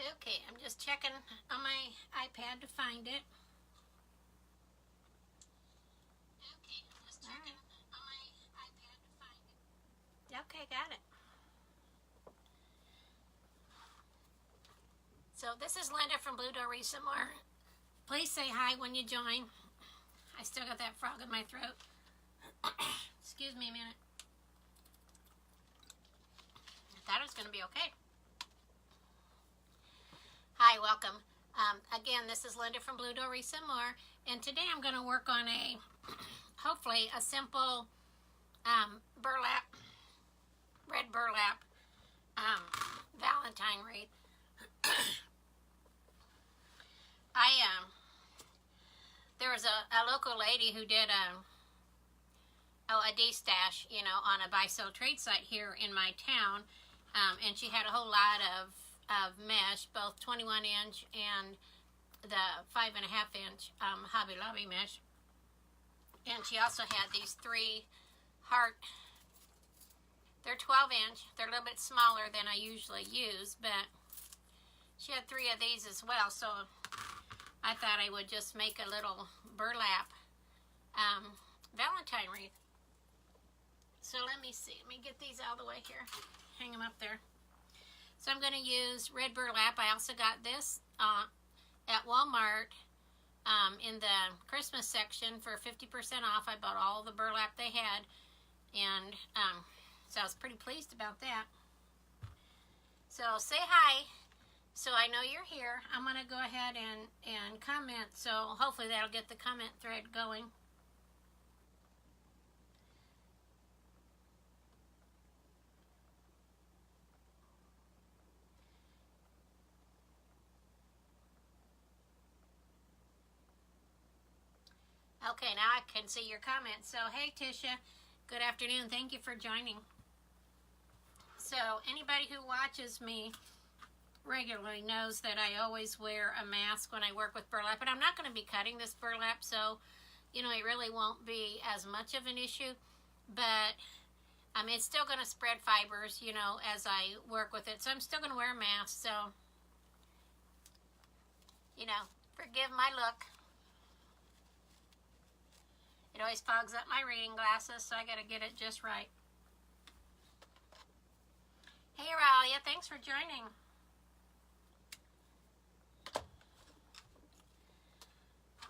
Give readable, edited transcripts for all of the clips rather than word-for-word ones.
Okay, I'm just checking on my iPad to find it. Okay, got it. So this is Linda from Blue Door Wreath. Please say hi when you join. I still got that frog in my throat. Excuse me a minute. I thought it was going to be okay. Hi, welcome. Again, this is Linda from Blue Door Wreath, and today I'm going to work on hopefully a simple red burlap Valentine wreath. There was a local lady who did a D-stash, on a buy-sell trade site here in my town, and she had a whole lot of mesh, both 21-inch and the 5.5-inch Hobby Lobby mesh. And she also had these 3 heart. They're 12-inch. They're a little bit smaller than I usually use, but she had 3 of these as well. So I thought I would just make a little burlap Valentine wreath. So let me see. Let me get these out of the way here. Hang them up there. So I'm going to use red burlap. I also got this at Walmart in the Christmas section for 50% off. I bought all the burlap they had, and so I was pretty pleased about that. So say hi, so I know you're here. I'm going to go ahead and comment, so hopefully that'll get the comment thread going. Okay, now I can see your comments. So, hey, Tisha, good afternoon. Thank you for joining. So, anybody who watches me regularly knows that I always wear a mask when I work with burlap. But I'm not going to be cutting this burlap, so, it really won't be as much of an issue. But, it's still going to spread fibers, as I work with it. So, I'm still going to wear a mask. So, forgive my look. It always fogs up my reading glasses, so I got to get it just right. Hey, Ralia, thanks for joining.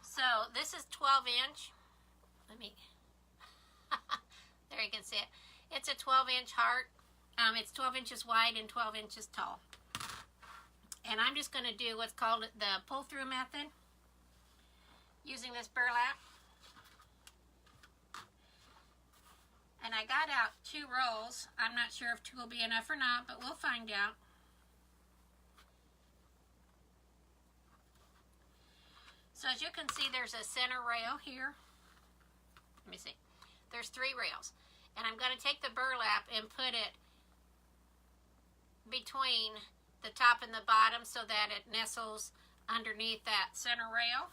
So this is 12-inch. There you can see it. It's a 12-inch heart. It's 12 inches wide and 12 inches tall. And I'm just going to do what's called the pull-through method using this burlap. And I got out 2 rolls. I'm not sure if 2 will be enough or not, but we'll find out. So as you can see, there's a center rail here. Let me see. There's 3 rails. And I'm going to take the burlap and put it between the top and the bottom so that it nestles underneath that center rail.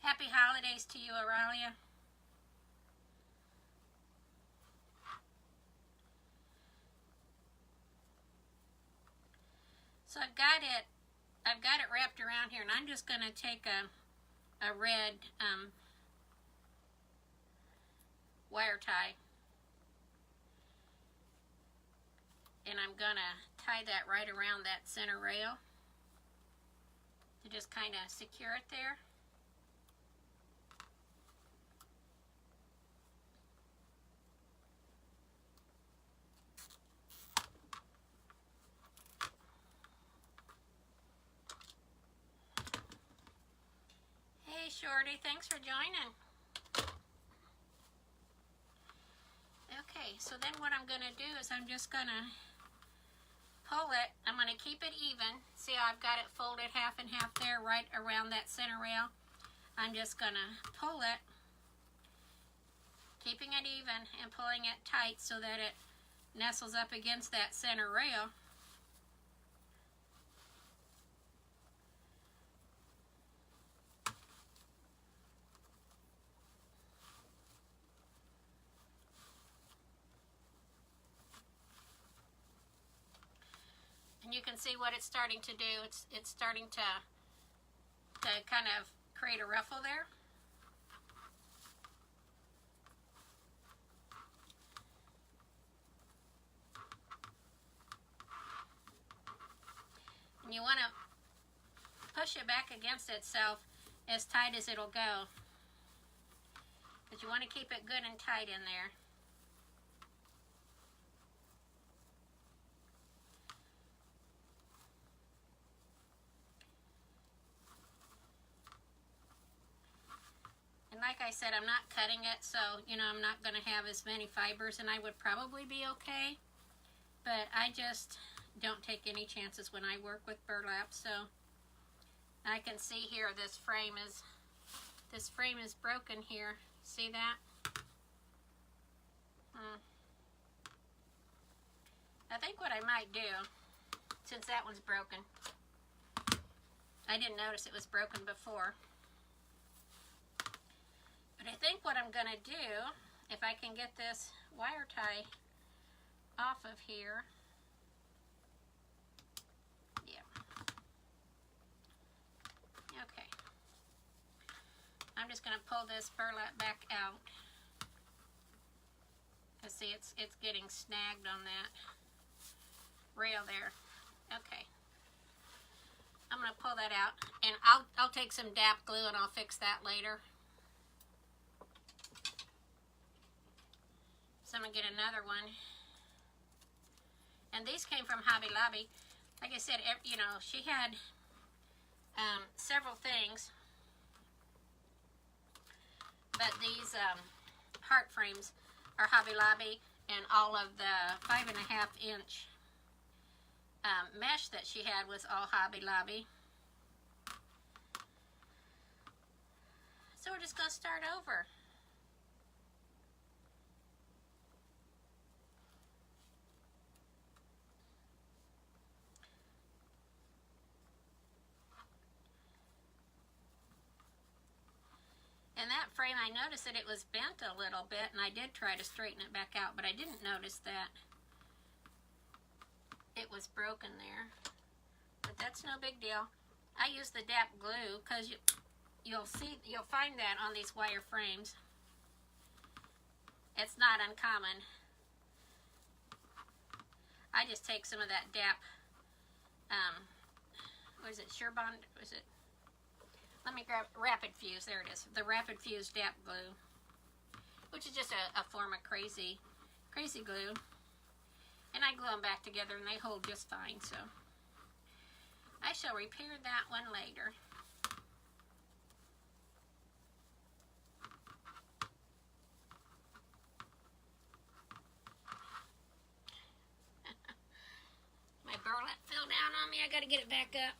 Happy holidays to you, Aurelia. So I've got it wrapped around here, and I'm just going to take a red wire tie, and I'm going to tie that right around that center rail to just kind of secure it there. Hey, Shorty, thanks for joining. Okay, so then what I'm going to do is I'm just going to pull it. I'm going to keep it even. See how I've got it folded half and half there right around that center rail? I'm just going to pull it, keeping it even and pulling it tight so that it nestles up against that center rail. And you can see what it's starting to do. It's starting to kind of create a ruffle there. And you want to push it back against itself as tight as it'll go. But you want to keep it good and tight in there. And like I said, I'm not cutting it, so, you know, I'm not going to have as many fibers, and I would probably be okay. But I just don't take any chances when I work with burlap, so I can see here this frame is broken here. See that? I think what I might do, since that one's broken, I didn't notice it was broken before. But I think what I'm going to do, if I can get this wire tie off of here. Yeah. Okay. I'm just going to pull this burlap back out. Because see, it's getting snagged on that rail there. Okay. I'm going to pull that out, and I'll take some DAP glue and I'll fix that later. So I'm going to get another one. And these came from Hobby Lobby. Like I said, you know, she had several things. But these heart frames are Hobby Lobby, and all of the 5.5-inch mesh that she had was all Hobby Lobby. So we're just going to start over. And that frame, I noticed that it was bent a little bit, and I did try to straighten it back out, but I didn't notice that it was broken there. But that's no big deal. I use the DAP glue because you'll find that on these wire frames. It's not uncommon. I just take some of that DAP, what is it, Surebond, was it? Let me grab Rapid Fuse. There it is. The Rapid Fuse DAP glue, which is just a form of crazy glue. And I glue them back together, and they hold just fine. So I shall repair that one later. My burlap fell down on me. I got to get it back up.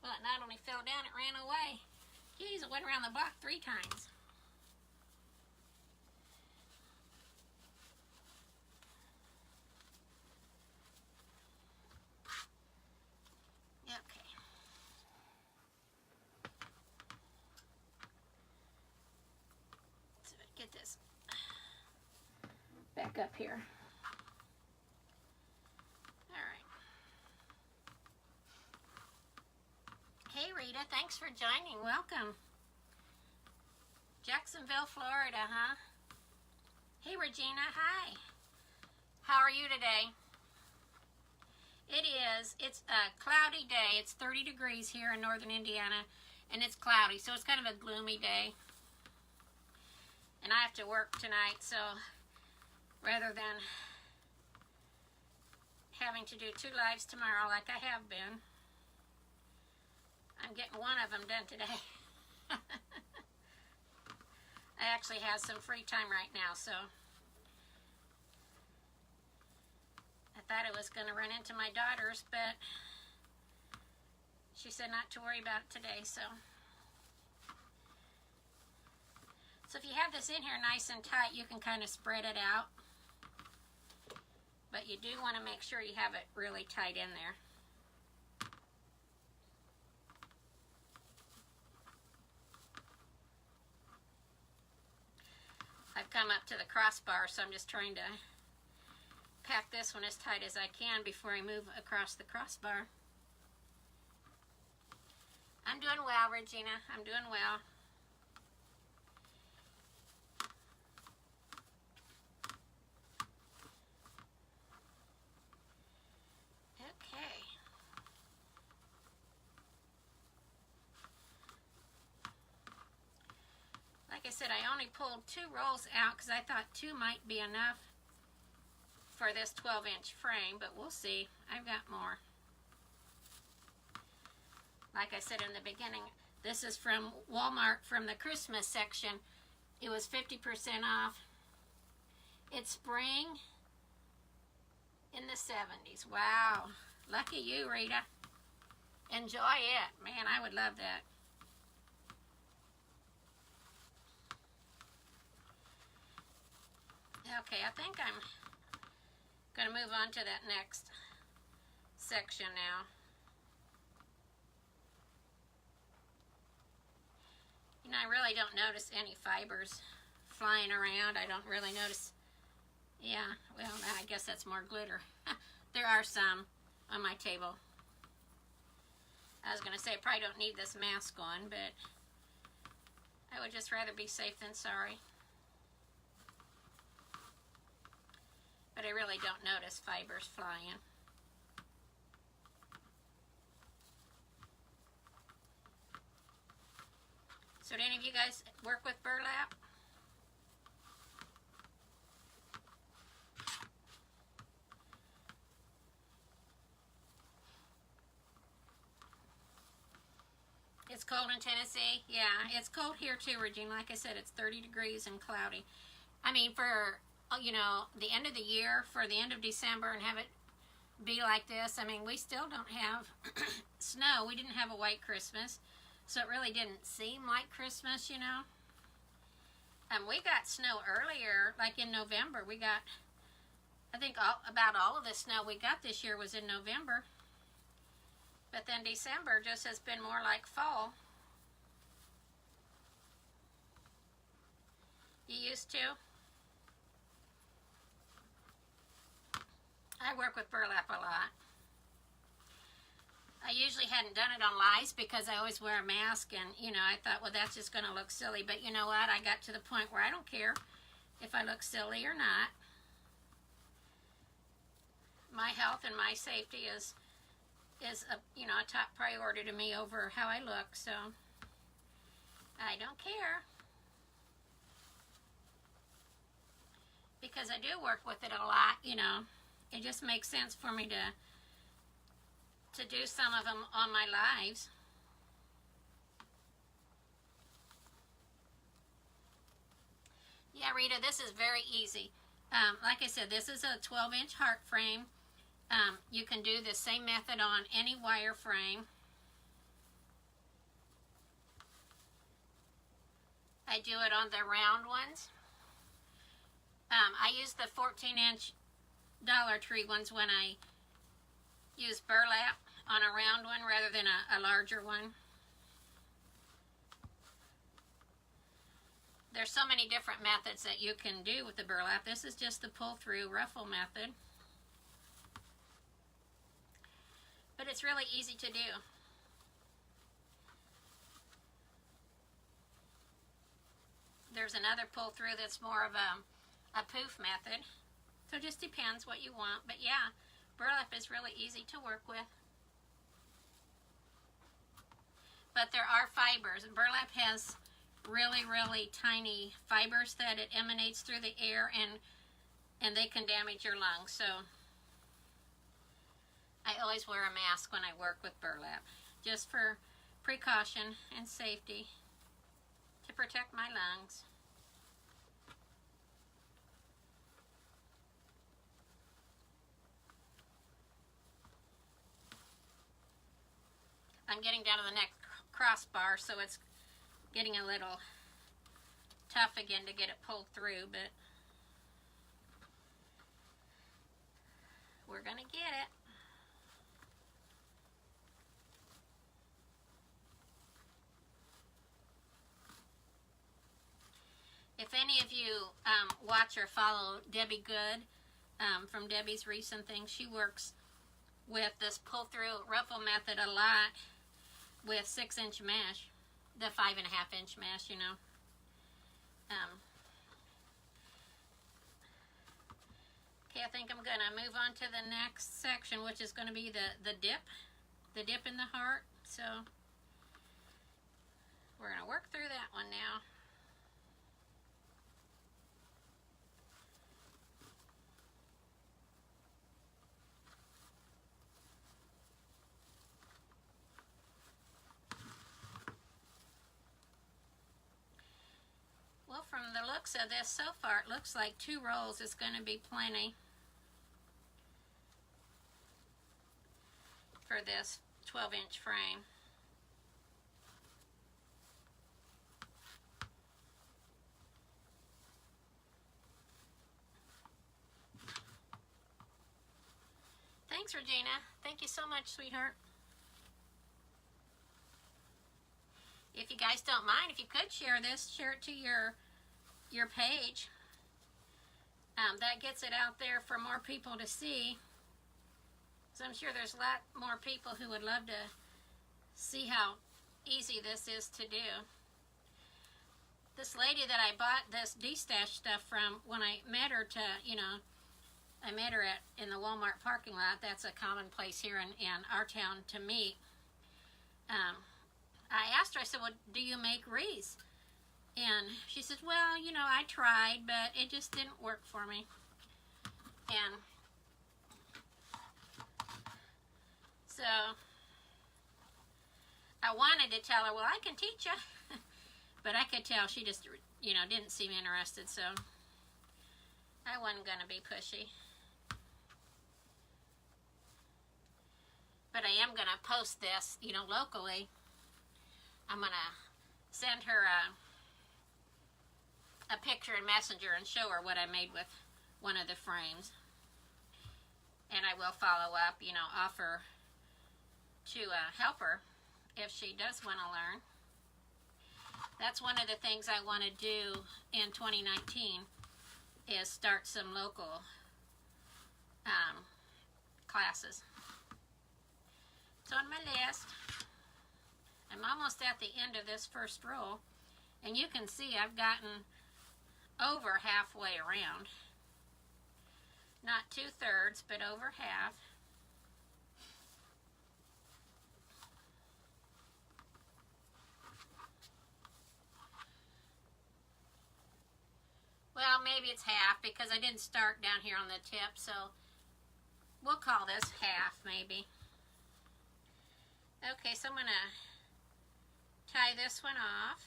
Well, it not only fell down, it ran away. Geez, it went around the block 3 times. Okay. So get this back up here. Hey Rita, thanks for joining. Welcome. Jacksonville, Florida, huh? Hey Regina, hi. How are you today? It's a cloudy day. It's 30 degrees here in northern Indiana, and it's cloudy, so it's kind of a gloomy day. And I have to work tonight, so rather than having to do 2 lives tomorrow like I have been, I'm getting one of them done today. I actually have some free time right now, so I thought I was going to run into my daughter's, but she said not to worry about it today, so if you have this in here nice and tight, you can kind of spread it out, but you do want to make sure you have it really tight in there. I've come up to the crossbar, so I'm just trying to pack this one as tight as I can before I move across the crossbar. I'm doing well, Regina. I'm doing well. Okay. Like I said, I only pulled 2 rolls out because I thought 2 might be enough for this 12-inch frame, but we'll see. I've got more. Like I said in the beginning, this is from Walmart from the Christmas section. It was 50% off. It's spring in the 70s. Wow. Lucky you, Rita. Enjoy it. Man, I would love that. Okay, I think I'm going to move on to that next section now. You know, I really don't notice any fibers flying around. I don't really notice. Yeah, well, I guess that's more glitter. There are some on my table. I was going to say I probably don't need this mask on, but I would just rather be safe than sorry. But I really don't notice fibers flying. So do any of you guys work with burlap? It's cold in Tennessee? Yeah, it's cold here too, Regina. Like I said, it's 30 degrees and cloudy. I mean, for, you know, the end of the year, for the end of December and have it be like this, I mean, we still don't have snow. We didn't have a white Christmas. So it really didn't seem like Christmas, you know. We got snow earlier, like in November. We got, I think about all of the snow we got this year was in November. But then December just has been more like fall. You used to? I work with burlap a lot. I usually hadn't done it on lives because I always wear a mask, and, you know, I thought, well, that's just going to look silly. But you know what? I got to the point where I don't care if I look silly or not. My health and my safety is a, you know, a top priority to me over how I look, so I don't care. Because I do work with it a lot, you know. It just makes sense for me to do some of them on my lives. Yeah, Rita, this is very easy. Like I said, this is a 12-inch heart frame. You can do the same method on any wire frame. I do it on the round ones. I use the 14-inch Dollar Tree ones when I use burlap on a round one rather than a larger one. There's so many different methods that you can do with the burlap. This is just the pull-through ruffle method. But it's really easy to do. There's another pull-through that's more of a poof method. So it just depends what you want. But yeah, burlap is really easy to work with. But there are fibers. Burlap has really, really tiny fibers that it emanates through the air, and they can damage your lungs. So I always wear a mask when I work with burlap, just for precaution and safety to protect my lungs. I'm getting down to the next crossbar, so it's getting a little tough again to get it pulled through, but we're gonna get it. If any of you watch or follow Debbie Good from Debbie's recent things. She works with this pull-through ruffle method a lot with 6-inch mesh, the 5.5-inch mesh, you know. Okay, I think I'm going to move on to the next section, which is going to be the dip in the heart. So we're going to work through that one now. Well, from the looks of this so far, it looks like 2 rolls is going to be plenty for this 12-inch frame. Thanks, Regina. Thank you so much, sweetheart. If you guys don't mind, if you could share this, share it to your page. That gets it out there for more people to see. So I'm sure there's a lot more people who would love to see how easy this is to do. This lady that I bought this D-stash stuff from, when I met her to, you know, I met her in the Walmart parking lot. That's a common place here in our town to meet. I asked her, I said, well, do you make wreaths? And she said, well, you know, I tried, but it just didn't work for me. And so I wanted to tell her, well, I can teach you. But I could tell she just, you know, didn't seem interested, so I wasn't going to be pushy. But I am going to post this, you know, locally. I'm going to send her a picture in Messenger and show her what I made with one of the frames. And I will follow up, you know, offer to help her if she does want to learn. That's one of the things I want to do in 2019 is start some local classes. So on my list, I'm almost at the end of this first roll, and you can see I've gotten over halfway around. Not 2/3, but over half. Well, maybe it's half because I didn't start down here on the tip, so we'll call this half maybe. Okay, so I'm going to tie this one off.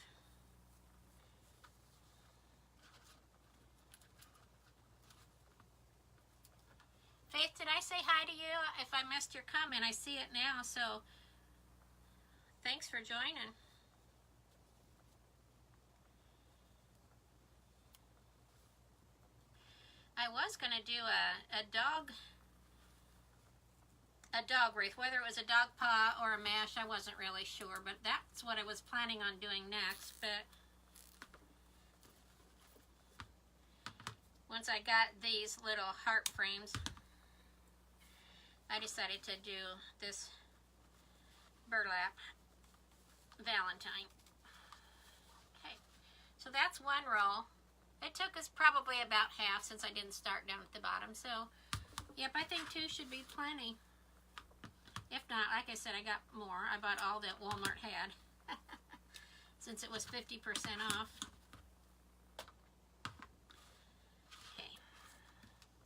Faith, did I say hi to you? If I missed your comment, I see it now, so thanks for joining. I was going to do a dog wreath, whether it was a dog paw or a mesh, I wasn't really sure, but that's what I was planning on doing next. But once I got these little heart frames, I decided to do this Burlap Valentine. Okay, so that's one roll. It took us probably about half since I didn't start down at the bottom. So, yep, I think 2 should be plenty. If not, like I said, I got more. I bought all that Walmart had since it was 50% off. Okay.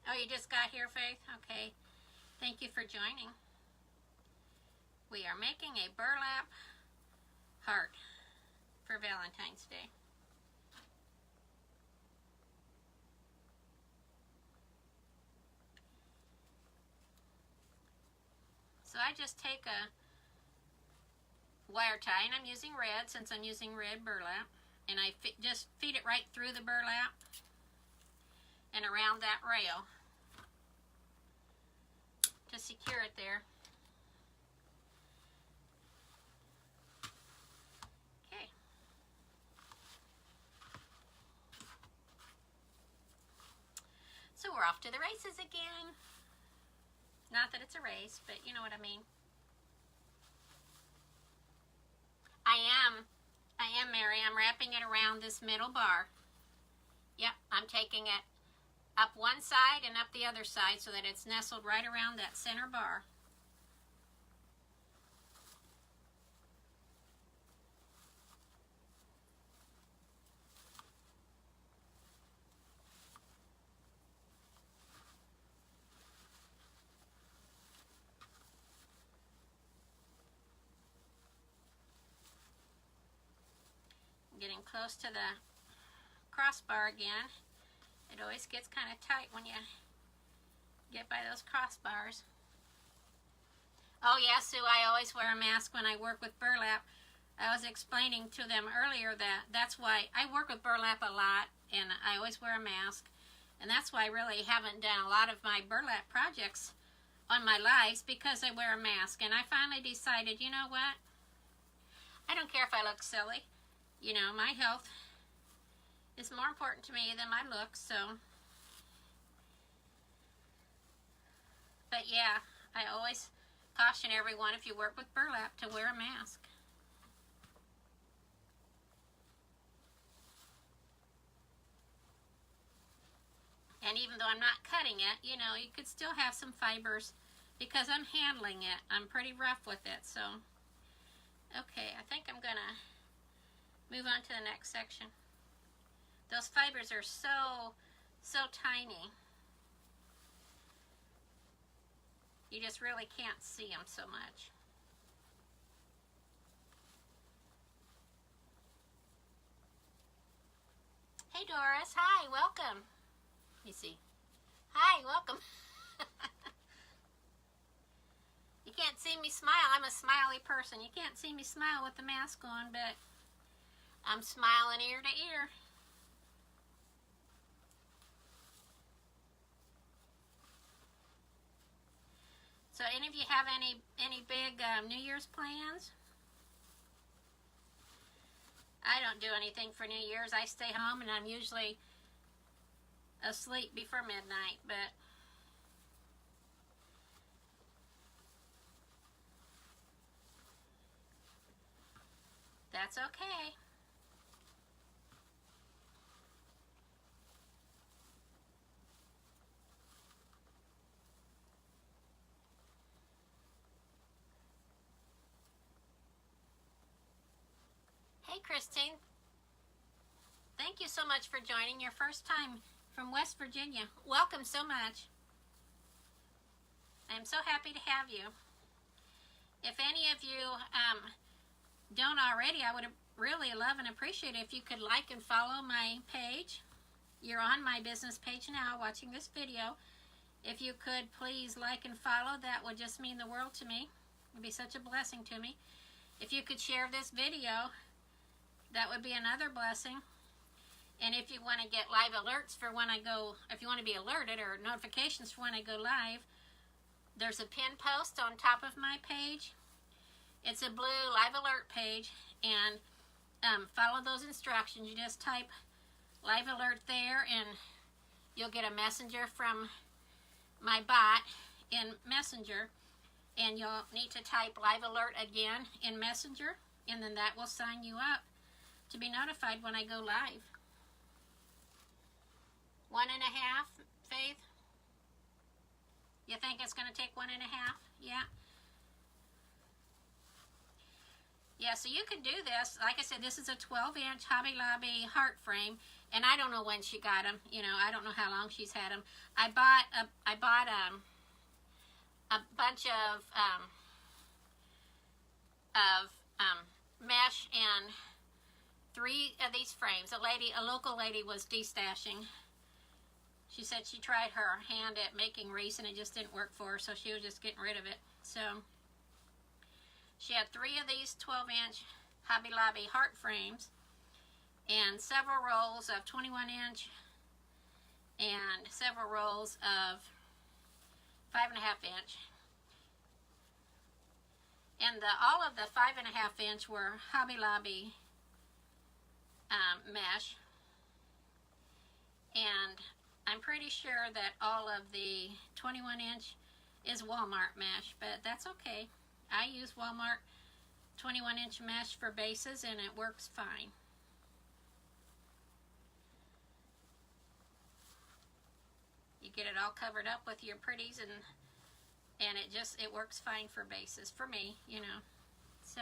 Oh, you just got here, Faith? Okay. Thank you for joining. We are making a burlap heart for Valentine's Day. So I just take a wire tie, and I'm using red since I'm using red burlap, and I just feed it right through the burlap and around that rail to secure it there. Okay. So we're off to the races again. Not that it's a race, but you know what I mean. I am, Mary. I'm wrapping it around this middle bar. Yep, I'm taking it up one side and up the other side so that it's nestled right around that center bar. Getting close to the crossbar again. It always gets kind of tight when you get by those crossbars. Oh yeah, Sue, I always wear a mask when I work with burlap. I was explaining to them earlier that that's why I work with burlap a lot, and I always wear a mask. And that's why I really haven't done a lot of my burlap projects on my lives, because I wear a mask. And I finally decided, you know what? I don't care if I look silly. You know, my health is more important to me than my looks, so. But yeah, I always caution everyone, if you work with burlap, to wear a mask. And even though I'm not cutting it, you know, you could still have some fibers because I'm handling it. I'm pretty rough with it, so. Okay, I think I'm gonna move on to the next section. Those fibers are so tiny. You just really can't see them so much. Hey Doris, hi, welcome. Let me see. Hi, welcome. You can't see me smile. I'm a smiley person. You can't see me smile with the mask on, but I'm smiling ear to ear. So any of you have any big New Year's plans? I don't do anything for New Year's. I stay home and I'm usually asleep before midnight, but that's okay. Hey Christine, thank you so much for joining. Your first time from West Virginia. Welcome so much. I'm so happy to have you. If any of you don't already, I would really love and appreciate it if you could like and follow my page. You're on my business page now watching this video. If you could please like and follow, that would just mean the world to me. It would be such a blessing to me. If you could share this video, that would be another blessing. And if you want to get live alerts for when I go, if you want to be alerted or notifications for when I go live, there's a pin post on top of my page. It's a blue live alert page, and follow those instructions. You just type live alert there, and you'll get a messenger from my bot in Messenger, and you'll need to type live alert again in Messenger, and then that will sign you up to be notified when I go live. 1.5, Faith? You think it's going to take 1.5? Yeah. Yeah, so you can do this. Like I said, this is a 12-inch Hobby Lobby heart frame, and I don't know when she got them. You know, I don't know how long she's had them. I bought a bunch of mesh and 3 of these frames. A local lady was destashing. She said she tried her hand at making wreaths and it just didn't work for her, so she was just getting rid of it. So she had 3 of these 12-inch Hobby Lobby heart frames and several rolls of 21-inch and several rolls of 5.5-inch. And all of the 5.5-inch were Hobby Lobby mesh, and I'm pretty sure that all of the 21-inch is Walmart mesh, but that's okay. I use Walmart 21-inch mesh for bases and it works fine. You get it all covered up with your pretties and it works fine for bases, for me, you know. So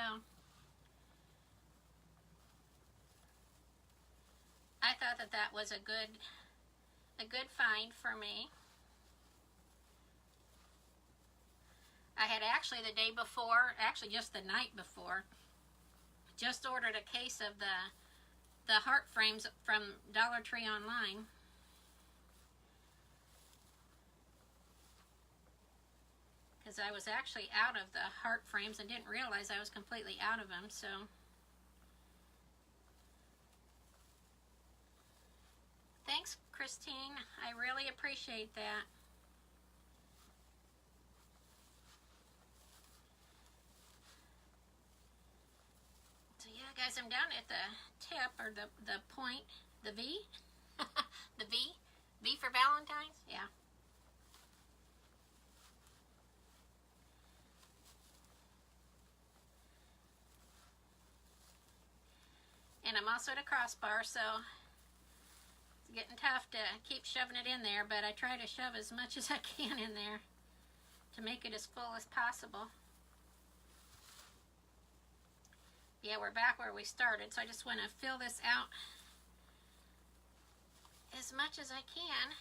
I thought that that was a good find for me. I had actually the day before, actually just the night before, just ordered a case of the heart frames from Dollar Tree online. Because I was actually out of the heart frames and didn't realize I was completely out of them, so. Thanks, Christine. I really appreciate that. So yeah, guys, I'm down at the tip, or the point, the V. The V? V for Valentine's? Yeah. And I'm also at a crossbar, so it's getting tough to keep shoving it in there, but I try to shove as much as I can in there to make it as full as possible. Yeah, we're back where we started, so I just want to fill this out as much as I can.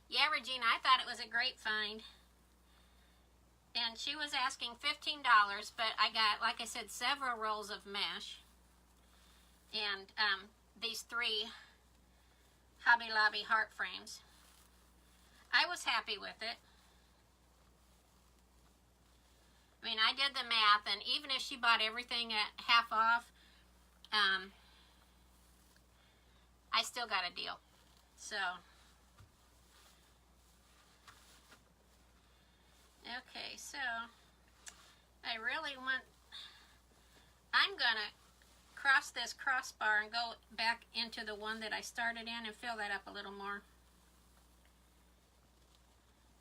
Yeah, Regina, I thought it was a great find. And she was asking $15, but I got, like I said, several rolls of mesh. And these 3 Hobby Lobby heart frames. I was happy with it. I mean, I did the math, and even if she bought everything at half off, I still got a deal. So, okay, so I'm gonna cross this crossbar and go back into the one that I started in and fill that up a little more,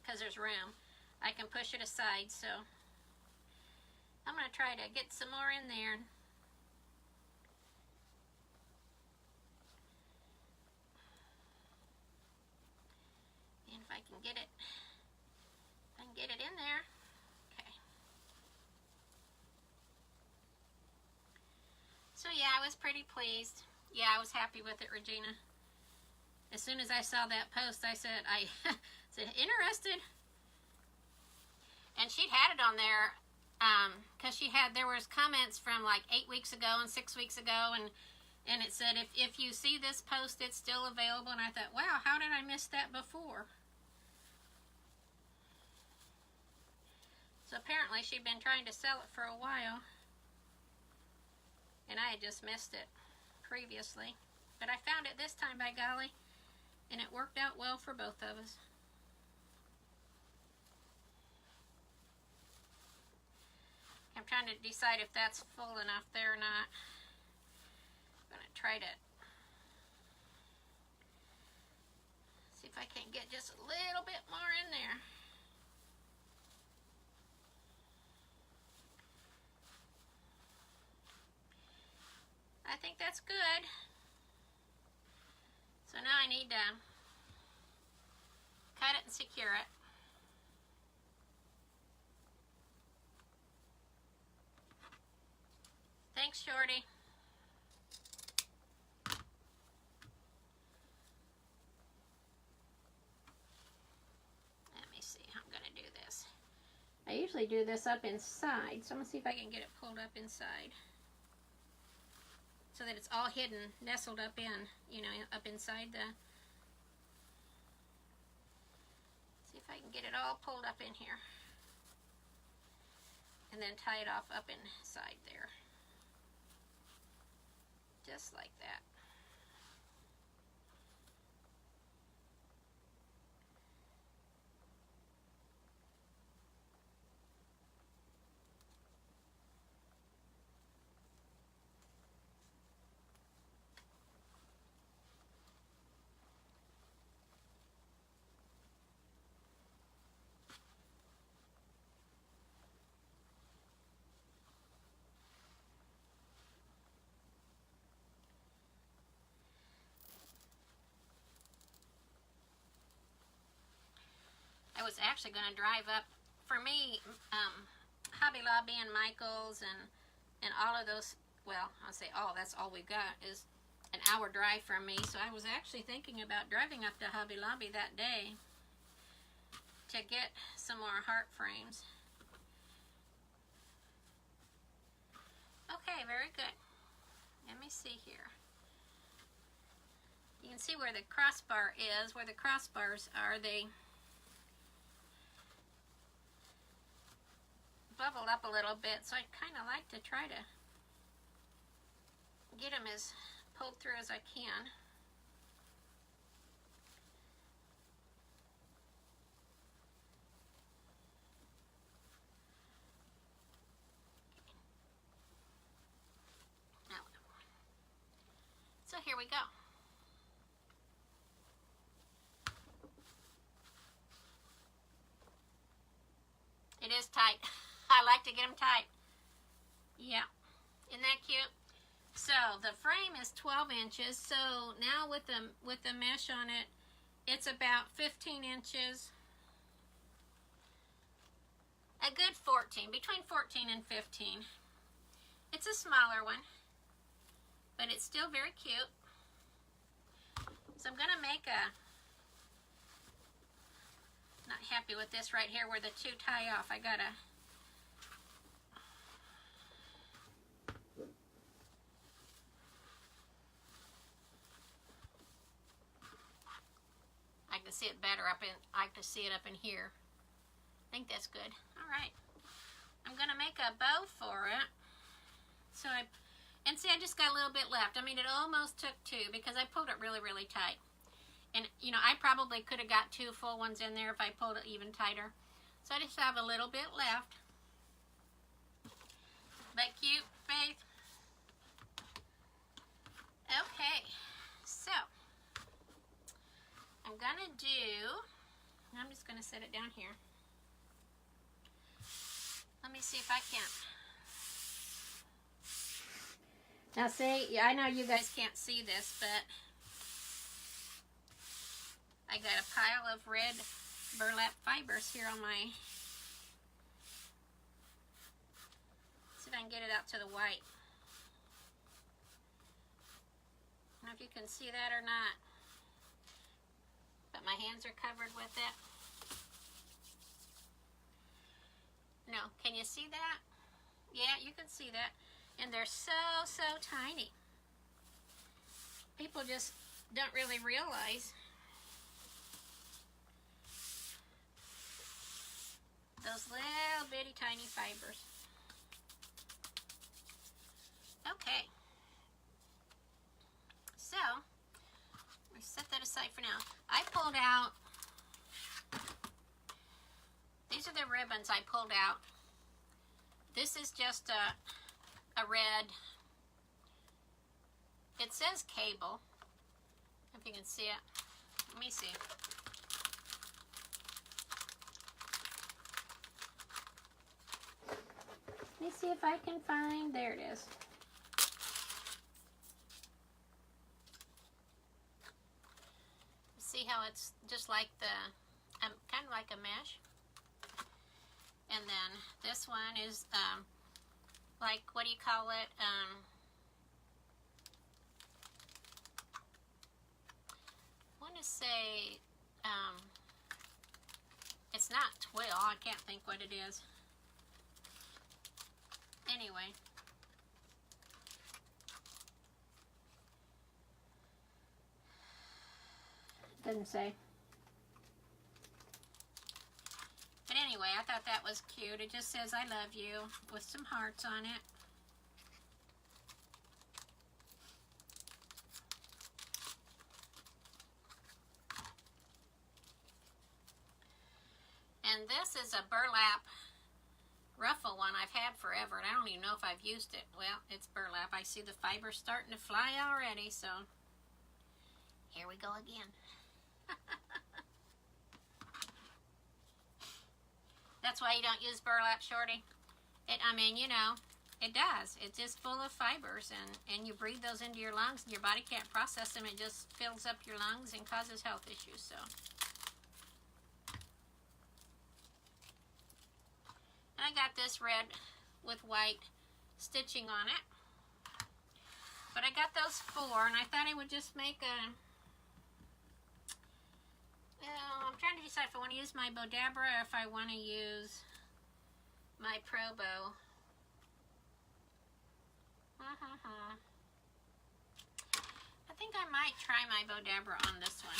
because there's room. I can push it aside, so I'm going to try to get some more in there. And if I can get it, in there. Okay. So yeah, I was pretty pleased. Yeah, I was happy with it, Regina. As soon as I saw that post, I said, said, interested. And she'd had it on there, because there was comments from like 8 weeks ago and 6 weeks ago, and it said, if you see this post, it's still available. And I thought, wow, how did I miss that before? So apparently she'd been trying to sell it for a while, and I had just missed it previously. But I found it this time, by golly, and it worked out well for both of us. I'm trying to decide if that's full enough there or not. I'm going to try to see if I can get just a little bit more in there. I think that's good. So now I need to cut it and secure it. Thanks, Shorty. Let me see how I'm going to do this. I usually do this up inside, so I'm going to see if I can get it pulled up inside, so that it's all hidden, nestled up in, up inside the... See if I can get it all pulled up in here. And then tie it off up inside there. Just like that. was actually going to drive up, for me, Hobby Lobby and Michael's and all of those, well, I'll say all, that's all we've got, is an hour drive from me. So I was actually thinking about driving up to Hobby Lobby that day to get some more heart frames. Okay, very good. Let me see here. You can see where the crossbar is, where the crossbars are. They bubbled up a little bit, so I kind of like to try to get them as pulled through as I can. So here we go. It is tight. I like to get them tight. Yeah. Isn't that cute? So the frame is 12 inches. So now with the mesh on it, it's about 15 inches. A good 14, between 14 and 15. It's a smaller one, but it's still very cute. So I'm going to make a, not happy with this right here where the two tie off. I gotta, I can see it better up in, I can see it up in here. I think that's good. All right. I'm gonna make a bow for it. So and see, I just got a little bit left. I mean, it almost took two because I pulled it really, really tight. And, you know, I probably could have got two full ones in there if I pulled it even tighter. So I just have a little bit left. But cute, Faith. Okay, so I'm gonna I'm just gonna set it down here. Let me see if I can. Now see, yeah, I know you guys can't see this, but I got a pile of red burlap fibers here on my, see if I can get it out to the white. I don't know if you can see that or not, but my hands are covered with it. No, can you see that? Yeah, you can see that. And they're so, so tiny. People just don't really realize those little bitty tiny fibers. Okay. So, we set that aside for now. I pulled out, these are the ribbons I pulled out. This is just a red, it says cable, if you can see it. Let me see. Let me see if I can find, there it is. See how it's just like the, kind of like a mesh. And then this one is, like, what do you call it? I want to say, it's not twill. I can't think what it is. Anyway. Doesn't say. But anyway, I thought that was cute. It just says, I love you, with some hearts on it. And this is a Burlap Ruffle one I've had forever, and I don't even know if I've used it. Well, it's burlap. I see the fibers starting to fly already, so here we go again. That's why you don't use burlap, Shorty. I mean, you know, it does. It's just full of fibers, and you breathe those into your lungs, and your body can't process them. It just fills up your lungs and causes health issues, so. I got this red with white stitching on it. But I got those 4, and I thought I would just make a... I'm trying to decide if I want to use my Bodabra or if I want to use my Pro Bow. I think I might try my Bodabra on this one.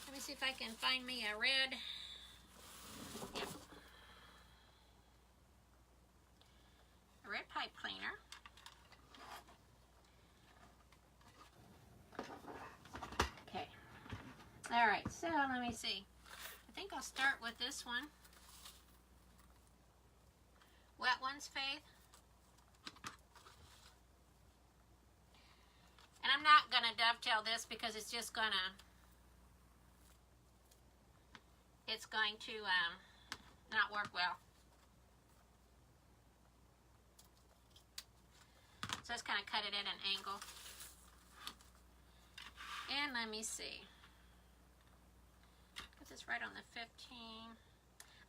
Let me see if I can find me a red. Yep. A red pipe cleaner. Okay. All right, so let me see. I think I'll start with this one. Wet ones, Faith. And I'm not going to dovetail this because it's just going to, not work well. So let's kind of cut it at an angle. And let me see. Put this right on the 15.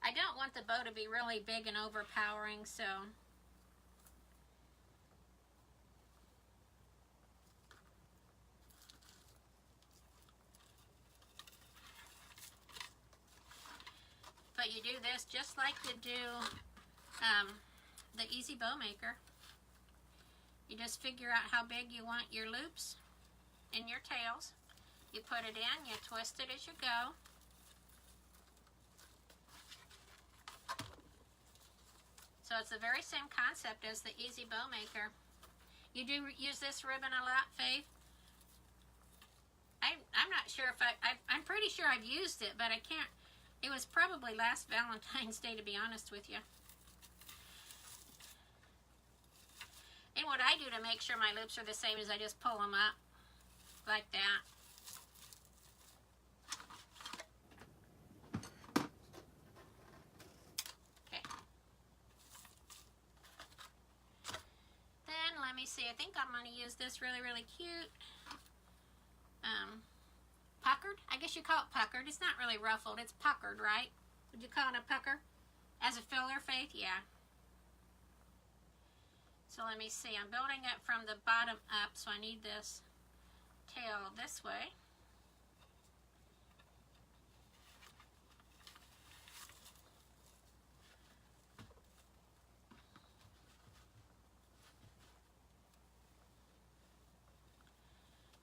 I don't want the bow to be really big and overpowering, so but you do this just like you do the Easy Bow Maker. You just figure out how big you want your loops in your tails. You put it in, you twist it as you go. So it's the very same concept as the Easy Bow Maker. You do use this ribbon a lot, Faith? I'm not sure if I'm pretty sure I've used it, but I can't. It was probably last Valentine's Day, to be honest with you. And what I do to make sure my loops are the same is I just pull them up like that. Okay. Then let me see. I think I'm going to use this really, really cute. Puckered? I guess you call it puckered. It's not really ruffled. It's puckered, right? Would you call it a pucker? As a filler, Faith? Yeah. So let me see. I'm building it from the bottom up, so I need this tail this way.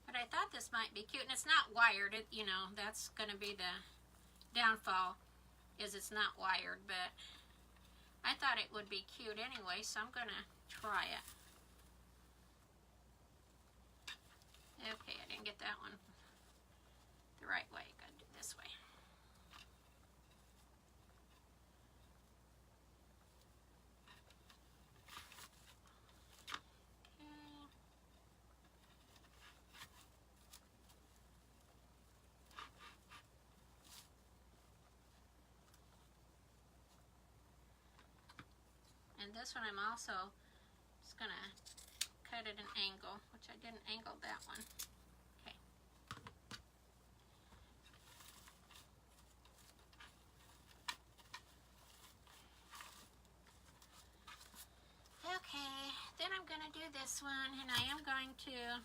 But I thought this might be cute, and it's not wired. It, you know, that's going to be the downfall, is it's not wired, but I thought it would be cute anyway, so I'm going to try it. Okay, I didn't get that one the right way. Got to do it this way. And this one I'm also just going to cut at an angle, which I didn't angle that one. Okay. Okay, then I'm going to do this one, and I am going to,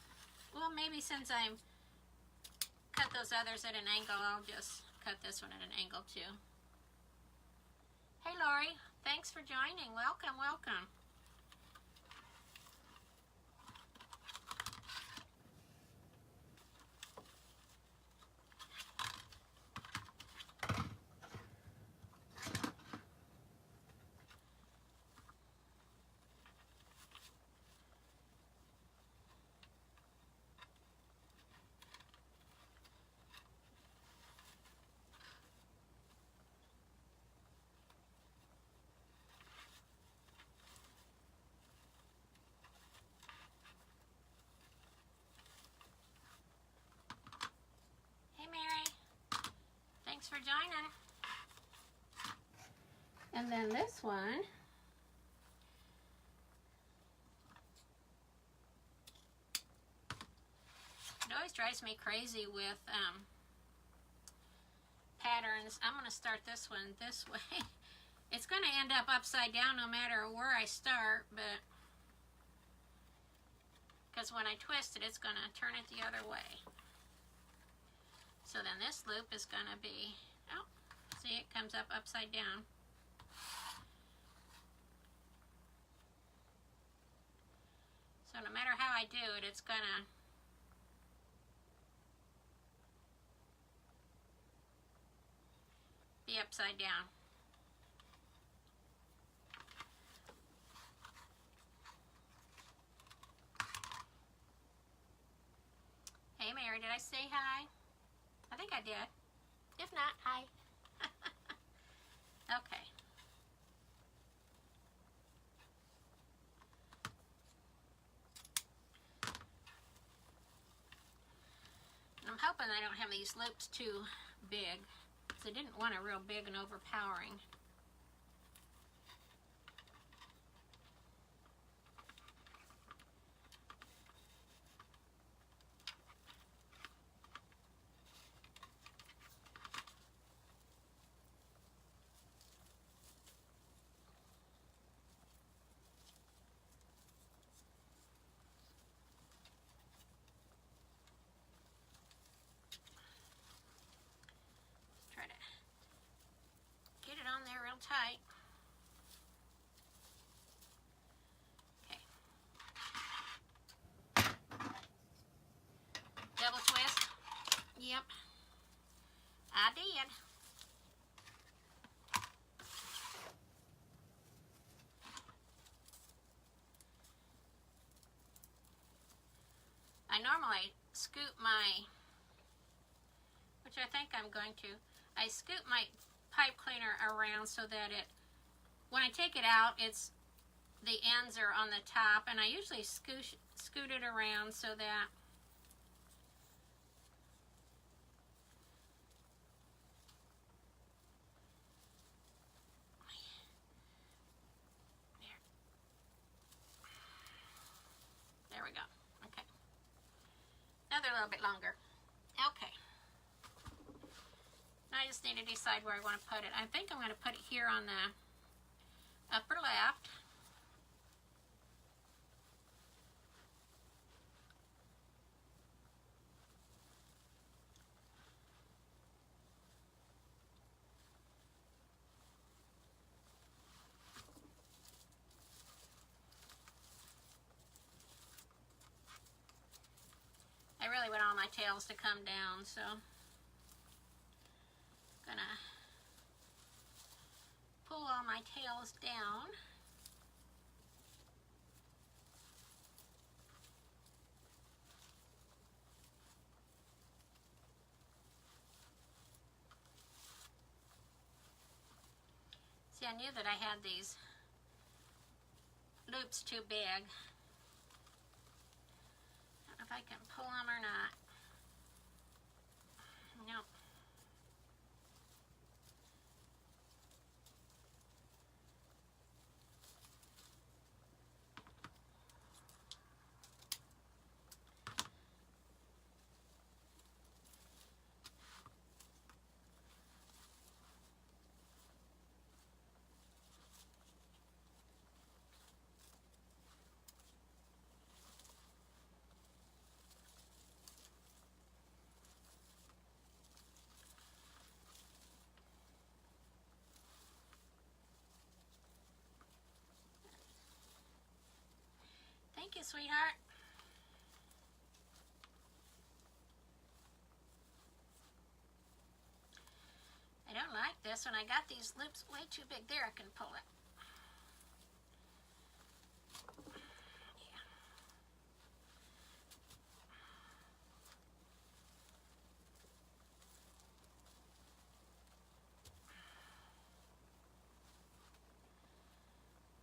well, maybe since I've cut those others at an angle, I'll just cut this one at an angle too. Hey, Lori. Thanks for joining. Welcome, welcome. Thanks for joining. And then this one, it always drives me crazy with patterns. I'm going to start this one this way. It's going to end up upside down no matter where I start, but because when I twist it, it's going to turn it the other way. So then this loop is going to be, oh, see, it comes up upside down. So no matter how I do it, it's going to be upside down. Hey Mary, did I say hi? I think I did. If not, hi. Okay. I'm hoping I don't have these loops too big, because I didn't want it real big and overpowering. Try to get it on there real tight. Okay. Double twist. Yep. I did. I normally scoop my, which I think I'm going to, I scoop my pipe cleaner around so that it, when I take it out, it's, the ends are on the top, and I usually scoot it around so that there we go. Okay. Now they're a little bit longer. Okay. Now I just need to decide where I want to put it. I think I'm going to put it here on the upper left. I really want all my tails to come down, so I'm gonna pull all my tails down. See, I knew that I had these loops too big. I don't know if I can pull them or not. Nope. Thank you, sweetheart. I don't like this when I got these loops way too big. There, I can pull it. Yeah.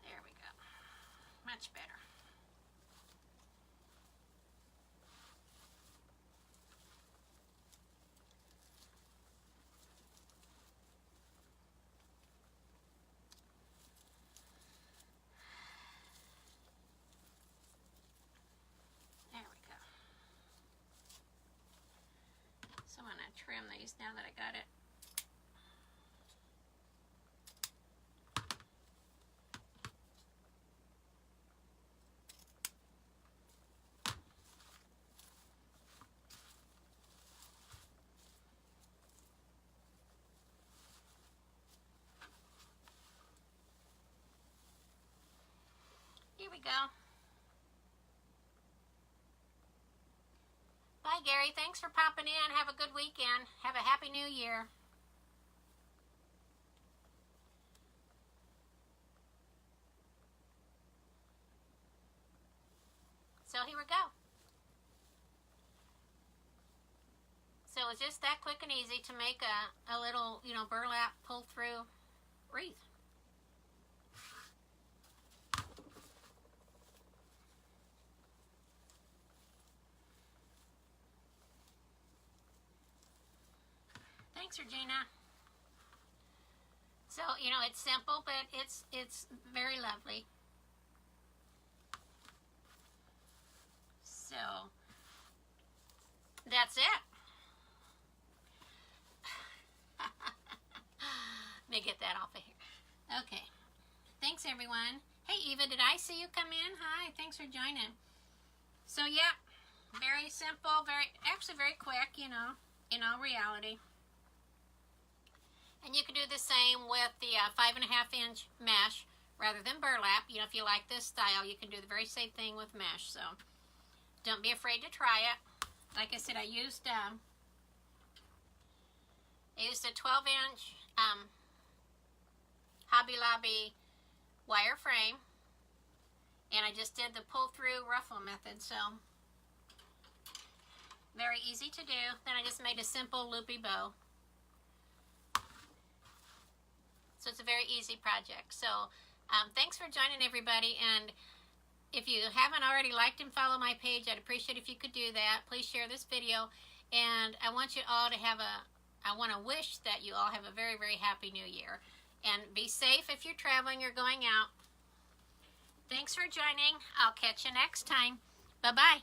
There we go. Much better. So I'm going to trim these now that I got it here we go. Bye, Gary. Thanks for popping in. Have a good weekend. Have a happy new year. So here we go. So it's just that quick and easy to make a little, you know, burlap pull-through wreath. Thanks, Regina. So, you know, it's simple, but it's very lovely. So, that's it. Let me get that off of here. Okay. Thanks, everyone. Hey, Eva, did I see you come in? Hi, thanks for joining. So, yeah, very simple, actually very quick, you know, in all reality. And you can do the same with the 5.5-inch mesh rather than burlap. You know, if you like this style, you can do the very same thing with mesh. So, don't be afraid to try it. Like I said, I used a 12-inch Hobby Lobby wire frame, and I just did the pull-through ruffle method, so very easy to do. Then I just made a simple loopy bow. So it's a very easy project. So thanks for joining, everybody, and if you haven't already liked and followed my page, I'd appreciate if you could do that. Please share this video, and I want you all to have I want to wish that you all have a very, very happy new year. And be safe if you're traveling or going out. Thanks for joining. I'll catch you next time. Bye-bye.